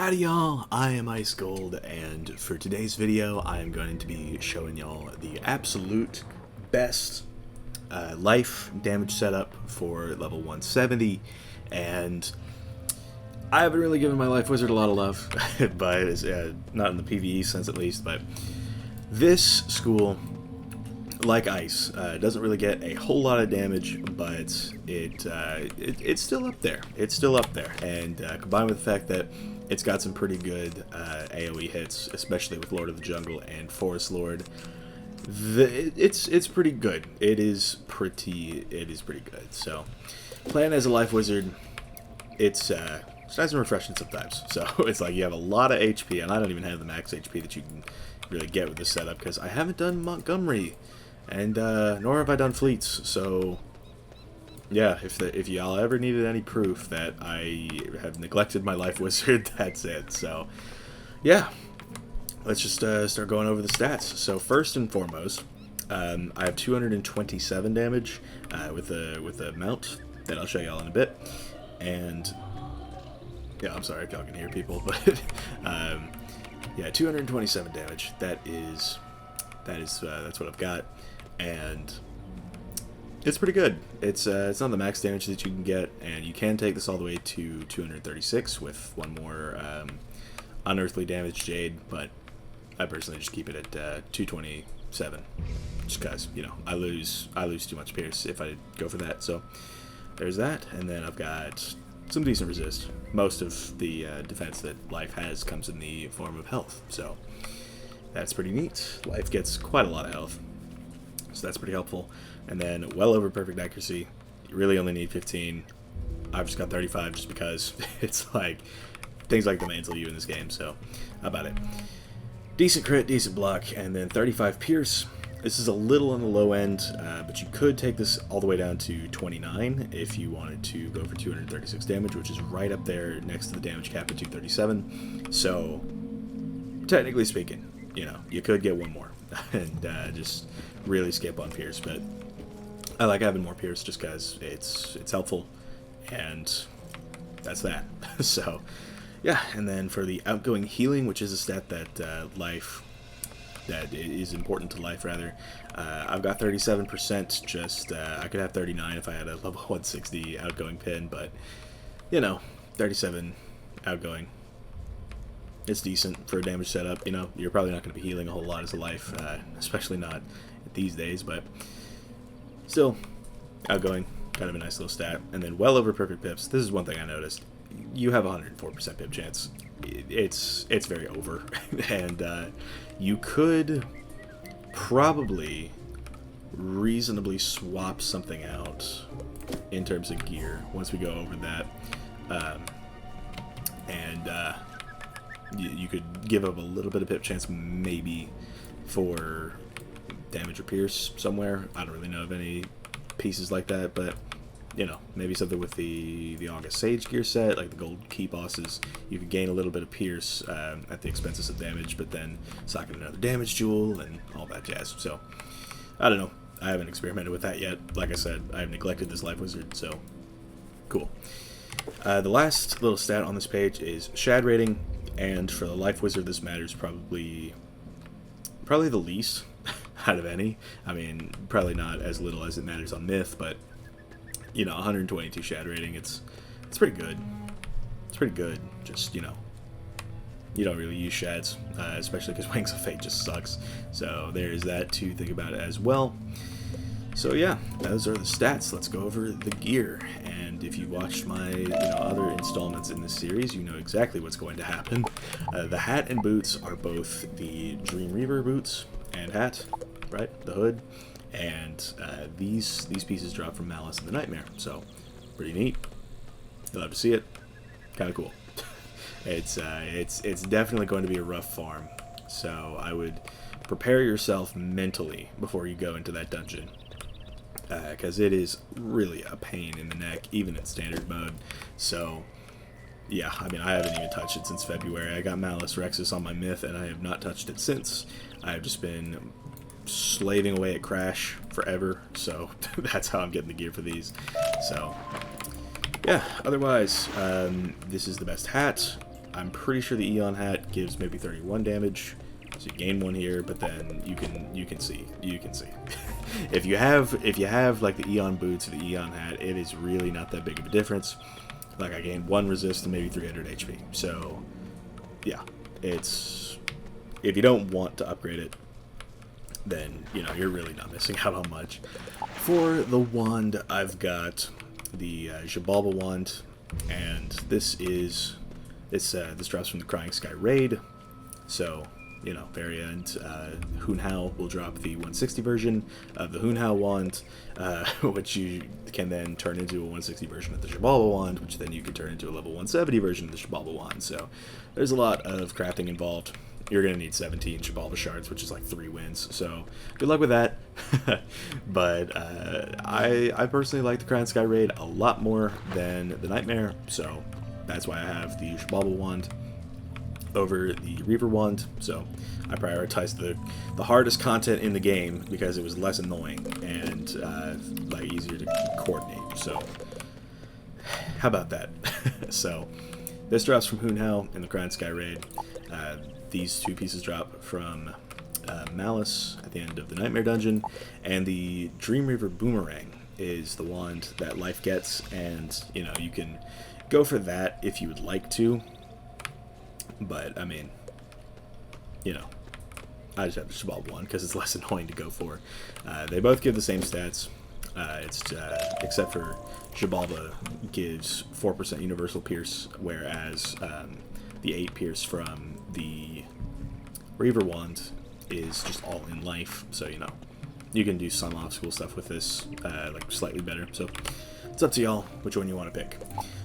Howdy y'all, I am Ice Gold, and for today's video I am going to be showing y'all the absolute best life damage setup for level 170, and I haven't really given my life wizard a lot of love, but not in the PvE sense at least, but this school, like Ice, doesn't really get a whole lot of damage, but it's still up there. It's still up there, and combined with the fact that it's got some pretty good AoE hits, especially with Lord of the Jungle and Forest Lord, it's pretty good. It is pretty good. So, playing as a life wizard, it's nice and refreshing sometimes. So it's like you have a lot of HP, and I don't even have the max HP that you can really get with this setup because I haven't done Montgomery. And nor have I done fleets, so yeah, if y'all ever needed any proof that I have neglected my life wizard, that's it. So yeah, let's just start going over the stats. So first and foremost, I have 227 damage with a mount that I'll show y'all in a bit. And yeah, I'm sorry if y'all can hear people, but yeah, 227 damage. That's what I've got. And it's pretty good. It's not the max damage that you can get, and you can take this all the way to 236 with one more unearthly damage jade, but I personally just keep it at 227, just because, you know, I lose too much pierce if I go for that. So there's that, and then I've got some decent resist. Most of the defense that life has comes in the form of health, so that's pretty neat. Life gets quite a lot of health, so that's pretty helpful. And then well over perfect accuracy. You really only need 15. I've just got 35 just because it's like things like the mantle you in this game, so how about it? Decent crit, decent block, and then 35 pierce. This is a little on the low end, but you could take this all the way down to 29 if you wanted to go for 236 damage, which is right up there next to the damage cap at 237. So technically speaking, you know, you could get one more and just really skip on pierce, but I like having more pierce just because it's helpful, and that's that. So yeah, and then for the outgoing healing, which is a stat that that is important to life rather, I've got 37%. Just I could have 39 if I had a level 160 outgoing pin, but you know, 37 outgoing, it's decent for a damage setup. You know, you're probably not going to be healing a whole lot as a life, especially not these days, but still, outgoing, kind of a nice little stat. And then well over perfect pips. This is one thing I noticed. You have 104% pip chance. It's very over, and you could probably reasonably swap something out in terms of gear once we go over that, you could give up a little bit of pip chance maybe for damage or pierce somewhere. I don't really know of any pieces like that, but you know, maybe something with the August Sage gear set, like the gold key bosses, you could gain a little bit of pierce at the expenses of damage, but then socket another damage jewel and all that jazz. So I don't know, I haven't experimented with that yet. Like I said, I've neglected this life wizard, so cool. The last little stat on this page is shad rating, and for the life wizard this matters probably the least out of any. I mean, probably not as little as it matters on myth, but you know, 122 shad rating, it's pretty good. It's pretty good. Just, you know, you don't really use shads, especially because Wings of Fate just sucks. So there's that to think about as well. So yeah, those are the stats. Let's go over the gear. And if you watched my other installments in this series, you know exactly what's going to happen. The hat and boots are both the Dream Reaver boots and hat, right? The hood. And these pieces drop from Malice and the Nightmare, so pretty neat. You'll love to see it. Kind of cool. It's definitely going to be a rough farm, so I would prepare yourself mentally before you go into that dungeon, because it is really a pain in the neck, even in standard mode. So yeah, I mean, I haven't even touched it since February. I got Malice Rexus on my myth, and I have not touched it since. I've just been slaving away at Crash forever, so that's how I'm getting the gear for these. So yeah, otherwise, this is the best hat. I'm pretty sure the Eon hat gives maybe 31 damage, so you gain 1 here. But then you can see if you have like the Eon boots or the Eon hat, it is really not that big of a difference. Like I gained 1 resist and maybe 300 HP. So yeah, it's, if you don't want to upgrade it, then you know you're really not missing out on much. For the wand, I've got the Xibalba wand, and this drops from the Crying Sky raid. So you know, Faerie and Hunhao will drop the 160 version of the Hunhao wand, which you can then turn into a 160 version of the Xibalba wand, which then you can turn into a level 170 version of the Xibalba wand. So there's a lot of crafting involved. You're going to need 17 Xibalba shards, which is like 3 wins, so good luck with that. But I personally like the Crying Sky raid a lot more than the Nightmare, so that's why I have the Xibalba wand over the Reaver wand. So I prioritized the hardest content in the game because it was less annoying and like easier to coordinate. So how about that? So this drops from Hunhao in the Crying Sky raid. These 2 pieces drop from Malice at the end of the Nightmare dungeon, and the Dream Reaver Boomerang is the wand that life gets, and you know, you can go for that if you would like to, but I mean, you know, I just have the Xibalba one because it's less annoying to go for. They both give the same stats, except for Xibalba gives 4% universal pierce, whereas the 8 pierce from the Reaver wand is just all in life, so you know, you can do some obstacle stuff with this, like slightly better. So it's up to y'all which one you want to pick.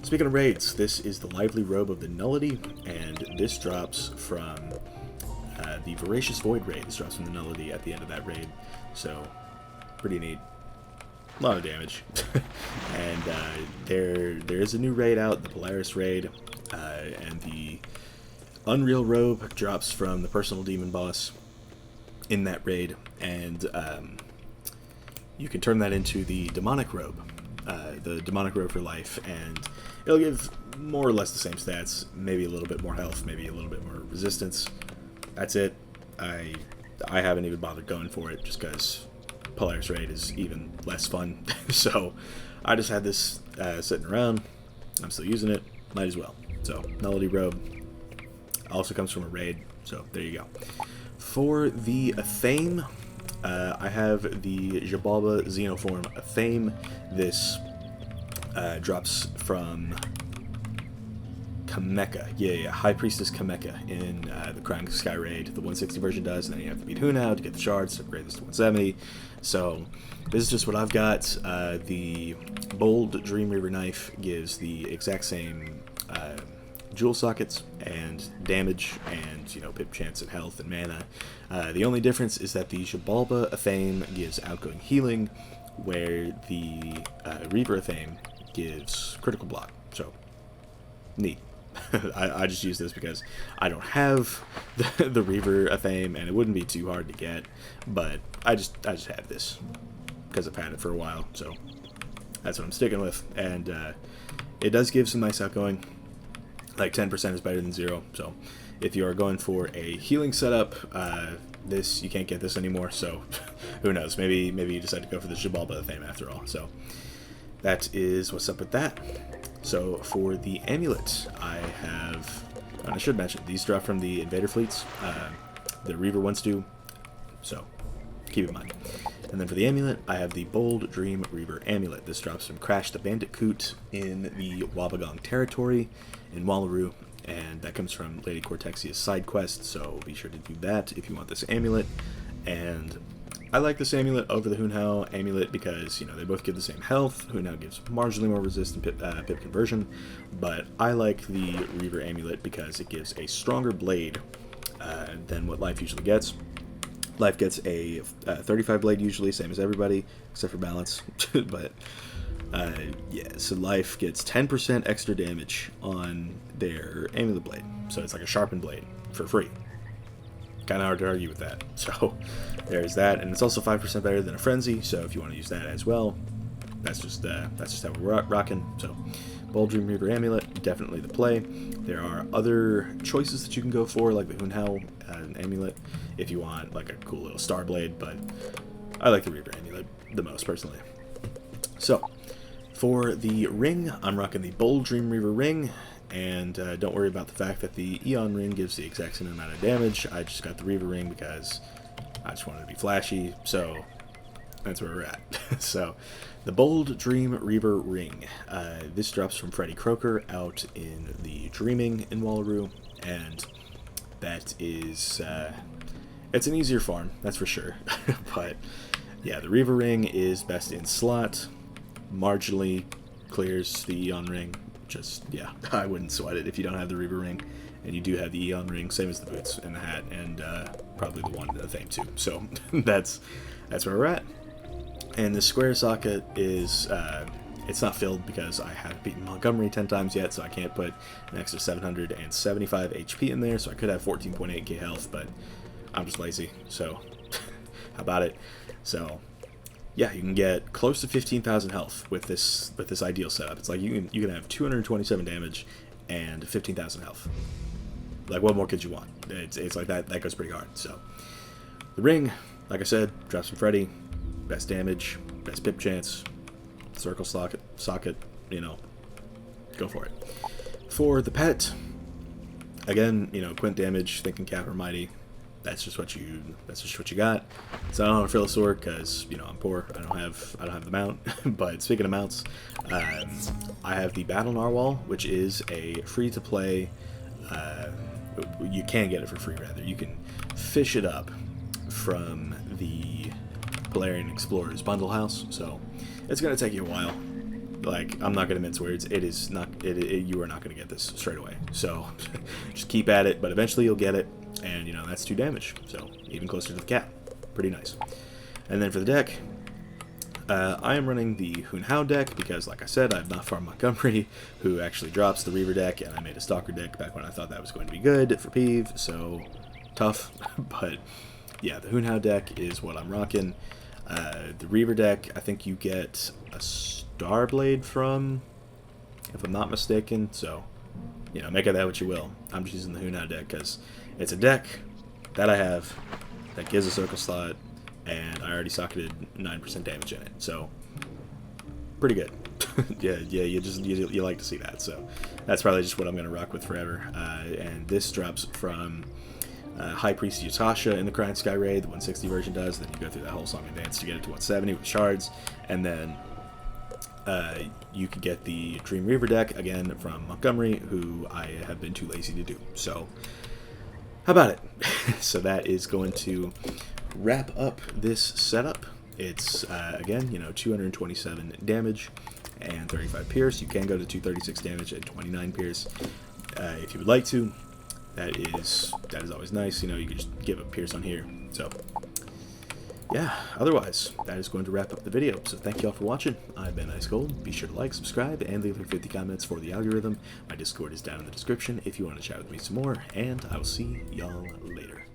Speaking of raids, this is the Lively Robe of the Nullity, and this drops from the Voracious Void raid. This drops from the Nullity at the end of that raid, so pretty neat. A lot of damage. And there's a new raid out, the Polaris raid, and the Unreal Robe drops from the personal demon boss in that raid, and you can turn that into the Demonic Robe, the Demonic Robe for life, and it'll give more or less the same stats, maybe a little bit more health, maybe a little bit more resistance. That's it. I haven't even bothered going for it just because Polaris raid is even less fun. So I just had this sitting around. I'm still using it, might as well. So Nullity Robe also comes from a raid, so there you go. For the Athame, I have the Xibalba Xenoform Athame. This drops from Kameka, High Priestess Kameka in the Crying Sky raid. The 160 version does, and then you have to beat Hunhao to get the shards to upgrade this to 170. So this is just what I've got. The Bold Dream Reaver knife gives the exact same jewel sockets and damage and, you know, pip chance and health and mana. The only difference is that the Xibalba Athame gives outgoing healing, where the Reaver Athame gives critical block. So neat. I just use this because I don't have the Reaver Athame, and it wouldn't be too hard to get, but I just have this because I've had it for a while, so that's what I'm sticking with. And it does give some nice outgoing. Like 10% is better than 0, so if you are going for a healing setup, this, you can't get this anymore, so who knows, maybe you decide to go for the Xibalba Athame after all. So that is what's up with that. So for the amulet, I have, and I should mention, these drop from the Invader fleets, the Reaver ones do, so keep in mind. And then for the amulet, I have the Bold Dream Reaver amulet. This drops from Crash the Bandit Coot in the Wabagong territory in Wallaru, and that comes from Lady Cortexia's side quest, so be sure to do that if you want this amulet. And I like this amulet over the Hunhao amulet because, you know, they both give the same health. Hunhao gives marginally more resistant pip conversion, but I like the Reaver amulet because it gives a stronger blade than what life usually gets. Life gets a 35 blade usually, same as everybody, except for balance. But yeah, so life gets 10% extra damage on their amulet blade. So it's like a sharpened blade for free. Kind of hard to argue with that. So there's that, and it's also 5% better than a frenzy. So if you want to use that as well, that's just how we're rocking. So Bold Dream Reaver Amulet, definitely the play. There are other choices that you can go for, like the Hunhao Amulet, if you want like a cool little Star Blade, but I like the Reaver Amulet the most, personally. So, for the ring, I'm rocking the Bold Dream Reaver ring, and don't worry about the fact that the Eon ring gives the exact same amount of damage. I just got the Reaver ring because I just wanted to be flashy, so that's where we're at. So, the Bold Dream Reaver ring. This drops from Freddy Croker out in the Dreaming in Wallaru, and that is, it's an easier farm, that's for sure. But, yeah, the Reaver ring is best in slot, marginally clears the Eon ring. Just, yeah, I wouldn't sweat it if you don't have the Reaver ring, and you do have the Eon ring, same as the boots and the hat, and probably the one in the thing too. So, that's where we're at. And the square socket is, it's not filled because I haven't beaten Montgomery 10 times yet, so I can't put an extra 775 HP in there, so I could have 14.8k health, but I'm just lazy, so how about it? So, yeah, you can get close to 15,000 health with this ideal setup. It's like you can have 227 damage and 15,000 health. Like, what more could you want? It's like that goes pretty hard. So, the ring, like I said, drops from Freddy. Best damage, best pip chance, circle socket, you know, go for it. For the pet, again, you know, quint damage, thinking cap or mighty, that's just what you got. So I don't have a Filosaur because, you know, I'm poor. I don't have the mount. But speaking of mounts, I have the Battle Narwhal, which is a free to play. You can get it for free, rather. You can fish it up from the Galarian Explorer's bundle house, so it's gonna take you a while. Like, I'm not gonna mince words. It is not. You are not gonna get this straight away. So just keep at it, but eventually you'll get it. And you know that's 2 damage, so even closer to the cap. Pretty nice. And then for the deck, I am running the Hunhao deck because, like I said, I've not farmed Montgomery, who actually drops the Reaver deck, and I made a Stalker deck back when I thought that was going to be good for Peeve. So tough, but yeah, the Hunhao deck is what I'm rocking. The Reaver deck, I think you get a Star Blade from, if I'm not mistaken, so, you know, make of that what you will. I'm just using the Hunhao deck because it's a deck that I have that gives a circle slot, and I already socketed 9% damage in it, so pretty good. yeah, you like to see that, so that's probably just what I'm going to rock with forever. And this drops from High Priest Yatasha in the Crying Sky raid, the 160 version does. Then you go through that whole song and dance to get it to 170 with shards, and then you can get the Dream Reaver deck again from Montgomery, who I have been too lazy to do. So how about it? So that is going to wrap up this setup. It's again, you know, 227 damage and 35 pierce. You can go to 236 damage and 29 pierce if you would like to. That is always nice. You know, you can just give a pierce on here. So, yeah, otherwise, that is going to wrap up the video. So thank you all for watching. I've been Ice Cold. Be sure to like, subscribe, and leave 50 comments for the algorithm. My Discord is down in the description if you want to chat with me some more, and I will see y'all later.